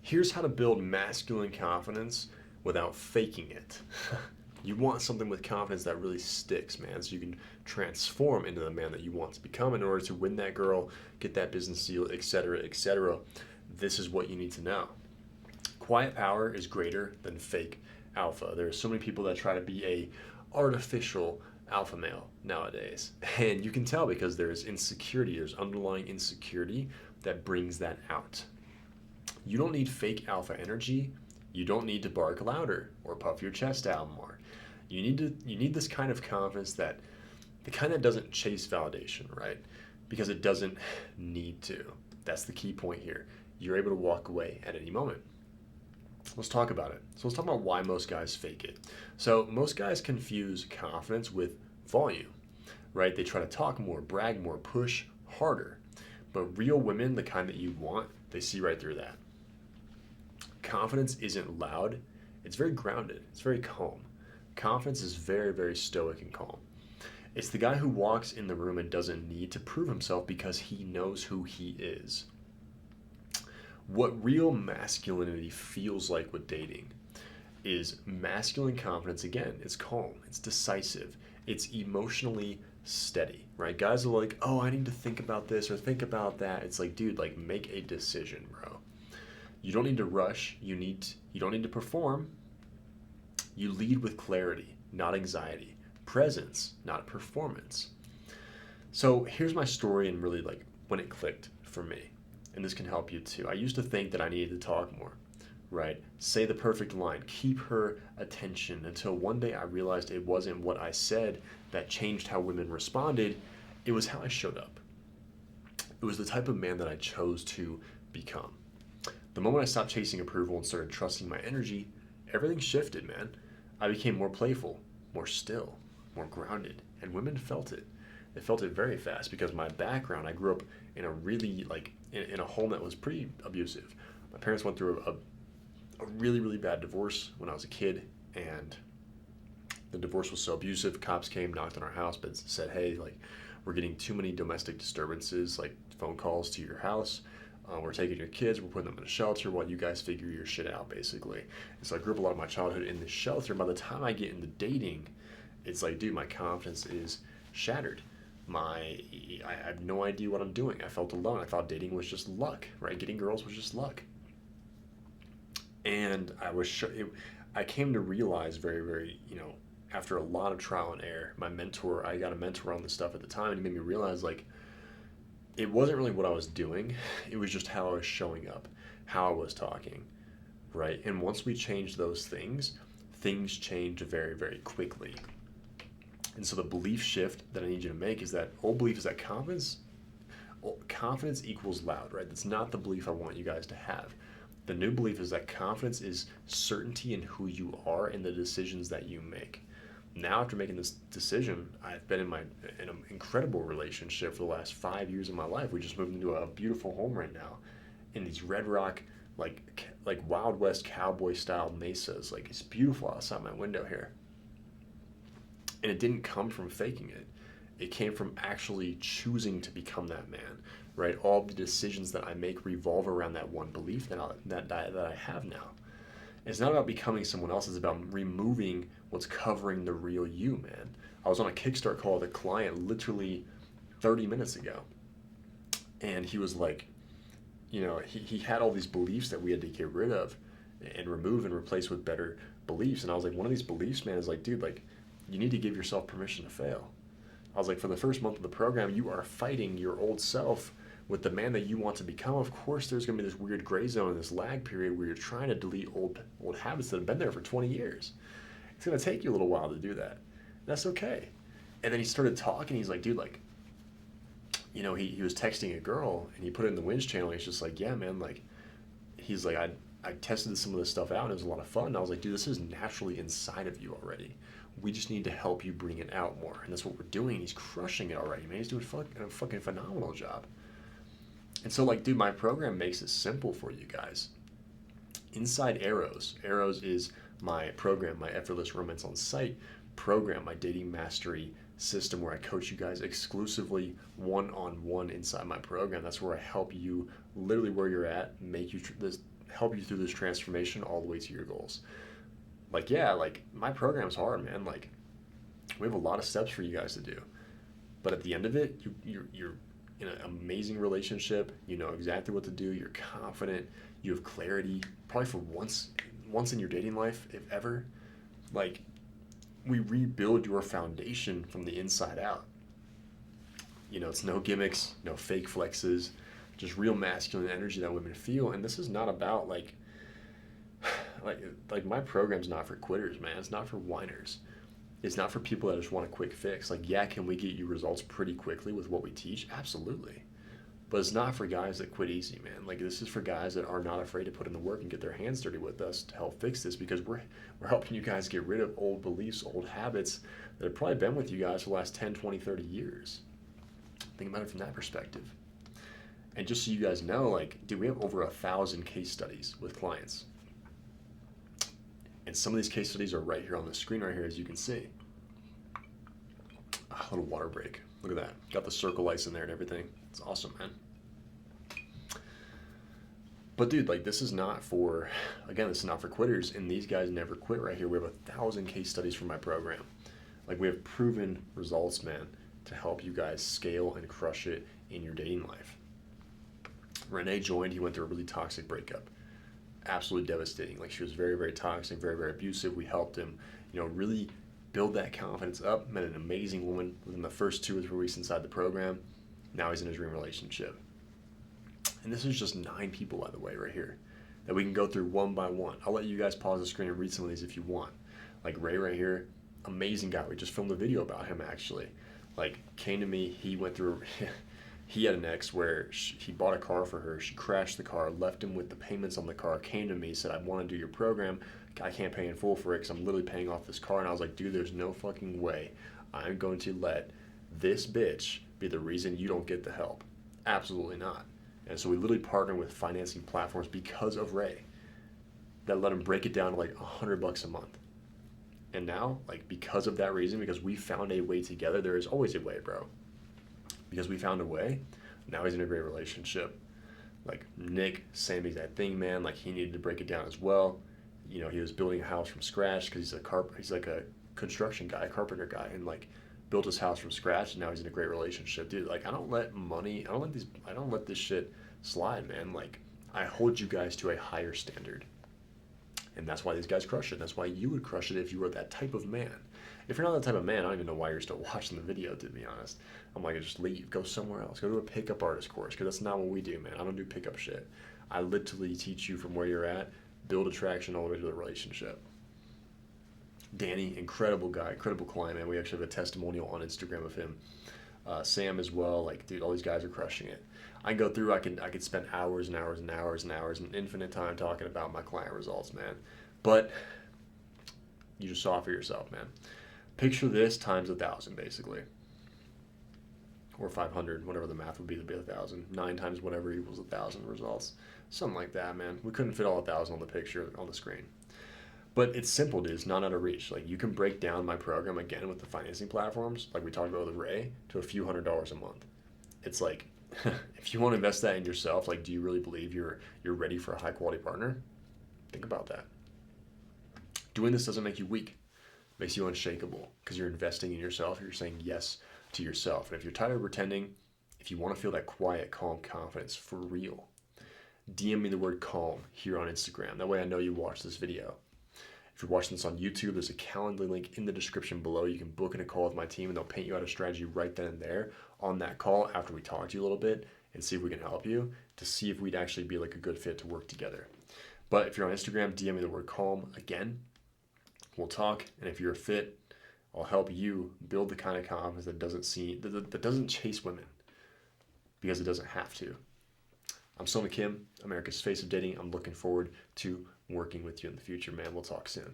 Here's how to build masculine confidence without faking it. You want something with confidence that really sticks, man, so you can transform into the man that you want to become in order to win that girl, get that business deal, etc., etc. This is what you need to know. Quiet power is greater than fake alpha. There are so many people that try to be a artificial alpha male nowadays, and you can tell because there's insecurity, there's underlying insecurity that brings that out. You don't need fake alpha energy. You don't need to bark louder or puff your chest out more. You need this kind of confidence, that the kind that doesn't chase validation, right? Because it doesn't need to. That's the key point here. You're able to walk away at any moment. Let's talk about it. So let's talk about why most guys fake it. So most guys confuse confidence with volume, right? They try to talk more, brag more, push harder. But real women, the kind that you want, they see right through that. Confidence isn't loud. It's very grounded. It's very calm. Confidence is very, very stoic and calm. It's the guy who walks in the room and doesn't need to prove himself because he knows who he is. What real masculinity feels like with dating is masculine confidence. Again, it's calm, it's decisive, it's emotionally steady, right? Guys are like, oh, I need to think about this or think about that. It's like, dude, like, make a decision, bro. You don't need to rush. You don't need to perform. You lead with clarity, not anxiety. Presence, not performance. So here's my story and really like when it clicked for me. And this can help you too. I used to think that I needed to talk more, right? Say the perfect line, keep her attention, until one day I realized it wasn't what I said that changed how women responded. It was how I showed up. It was the type of man that I chose to become. The moment I stopped chasing approval and started trusting my energy, everything shifted, man. I became more playful, more still, more grounded, and women felt it. They felt it very fast because my background, I grew up in a really, like, in a home that was pretty abusive. My parents went through a really, really bad divorce when I was a kid, and the divorce was so abusive, cops came, knocked on our house, but said, hey, like, we're getting too many domestic disturbances, like phone calls to your house. We're taking your kids, we're putting them in a shelter while you guys figure your shit out, basically. And so I grew up a lot of my childhood in this shelter. By the time I get into dating, it's like, dude, my confidence is shattered. I have no idea what I'm doing. I felt alone. I thought dating was just luck, right? Getting girls was just luck. And I came to realize very, very, after a lot of trial and error, I got a mentor on this stuff at the time, and he made me realize, like, it wasn't really what I was doing. It was just how I was showing up, how I was talking, right? And once we changed those things change very, very quickly. And so the belief shift that I need you to make is that old belief is that confidence equals loud, right? That's not the belief I want you guys to have. The new belief is that confidence is certainty in who you are and the decisions that you make. Now, after making this decision, I've been in an incredible relationship for the last 5 years of my life. We just moved into a beautiful home right now in these red rock, like Wild West cowboy style mesas. Like, it's beautiful outside my window here. And it didn't come from faking it. It came from actually choosing to become that man, right? All the decisions that I make revolve around that one belief that I have now. It's not about becoming someone else. It's about removing what's covering the real you, man. I was on a Kickstart call with a client literally 30 minutes ago. And he was like, he had all these beliefs that we had to get rid of and remove and replace with better beliefs. And I was like, one of these beliefs, man, is like, dude, like, you need to give yourself permission to fail. I was like, for the first month of the program, you are fighting your old self with the man that you want to become. Of course, there's going to be this weird gray zone in this lag period where you're trying to delete old habits that have been there for 20 years. It's going to take you a little while to do that. That's okay. And then he started talking. He's like, dude, like, he was texting a girl and he put it in the winds channel. He's just like, yeah, man, like, he's like, I tested some of this stuff out and it was a lot of fun. And I was like, dude, this is naturally inside of you already. We just need to help you bring it out more. And that's what we're doing. He's crushing it already, man. He's doing a fucking phenomenal job. And so, like, dude, my program makes it simple for you guys. Inside Arrows is my program, my Effortless Romance on Site program, my dating mastery system where I coach you guys exclusively one-on-one inside my program. That's where I help you literally where you're at, make you help you through this transformation all the way to your goals. Like, yeah, like my program's hard, man. Like, we have a lot of steps for you guys to do. But at the end of it, you're in an amazing relationship. You know exactly what to do. You're confident. You have clarity. Probably for once in your dating life, if ever. Like, we rebuild your foundation from the inside out. You know, it's no gimmicks, no fake flexes, just real masculine energy that women feel. And this is not about like like my program's not for quitters, man. It's not for whiners. It's not for people that just want a quick fix. Like, yeah, can we get you results pretty quickly with what we teach? Absolutely. But it's not for guys that quit easy, man. Like, this is for guys that are not afraid to put in the work and get their hands dirty with us to help fix this, because we're helping you guys get rid of old beliefs, old habits that have probably been with you guys for the last 10, 20, 30 years. Think about it from that perspective. And just so you guys know, like, dude, we have over 1,000 case studies with clients. And some of these case studies are right here on the screen right here, as you can see. A little water break. Look at that. Got the circle ice in there and everything. It's awesome, man. But dude, like, this is not for, again, this is not for quitters, and these guys never quit right here. We have 1,000 case studies from my program. Like, we have proven results, man, to help you guys scale and crush it in your dating life. Renee joined, he went through a really toxic breakup. Absolutely devastating. Like, she was very, very toxic, very, very abusive. We helped him, you know, really build that confidence up. Met an amazing woman within the first 2 or 3 weeks inside the program. Now he's in his dream relationship. And this is just 9 people, by the way, right here, that we can go through one by one. I'll let you guys pause the screen and read some of these if you want. Like Ray right here, amazing guy. We just filmed a video about him, actually. Like, came to me, he went through, he had an ex where he bought a car for her. She crashed the car, left him with the payments on the car, came to me, said, I want to do your program. I can't pay in full for it because I'm literally paying off this car. And I was like, dude, there's no fucking way I'm going to let this bitch be the reason you don't get the help. Absolutely not. And so we literally partner with financing platforms because of Ray that let him break it down to like $100 a month. And now, like, because of that reason, because we found a way together, there is always a way, bro. Because we found a way, now he's in a great relationship. Like Nick, same exact thing, man. Like, he needed to break it down as well. You know, he was building a house from scratch because he's like a construction guy, a carpenter guy, and like built his house from scratch, and now he's in a great relationship, dude. Like, I don't let this shit slide, man. Like, I hold you guys to a higher standard, and that's why these guys crush it. That's why you would crush it if you were that type of man. If you're not that type of man, I don't even know why you're still watching the video, to be honest. I'm like, just leave, go somewhere else, go to a pickup artist course, because that's not what we do, man. I don't do pickup shit. I literally teach you from where you're at, build attraction all the way to the relationship. Danny, incredible guy, incredible client, man. We actually have a testimonial on Instagram of him. Sam as well. Like, dude, all these guys are crushing it. I can go through. I could spend hours and hours and hours and hours and infinite time talking about my client results, man. But you just saw it for yourself, man. Picture this times 1,000, basically, or 500, whatever the math would be to be 1,000. 9 times whatever equals 1,000 results, something like that, man. We couldn't fit all 1,000 on the picture on the screen. But it's simple, dude. It's not out of reach. Like, you can break down my program again with the financing platforms, like we talked about with Ray, to a few $100s a month. It's like, if you want to invest that in yourself, like, do you really believe you're ready for a high quality partner? Think about that. Doing this doesn't make you weak. It makes you unshakable because you're investing in yourself. You're saying yes to yourself. And if you're tired of pretending, if you want to feel that quiet, calm confidence for real, DM me the word calm here on Instagram. That way I know you watched this video. If you're watching this on YouTube, there's a Calendly link in the description below. You can book in a call with my team, and they'll paint you out a strategy right then and there on that call after we talk to you a little bit and see if we can help you to see if we'd actually be like a good fit to work together. But if you're on Instagram, DM me the word calm again. We'll talk, and if you're a fit, I'll help you build the kind of confidence that doesn't chase women because it doesn't have to. I'm Sona Kim, America's Face of Dating. I'm looking forward to working with you in the future, man. We'll talk soon.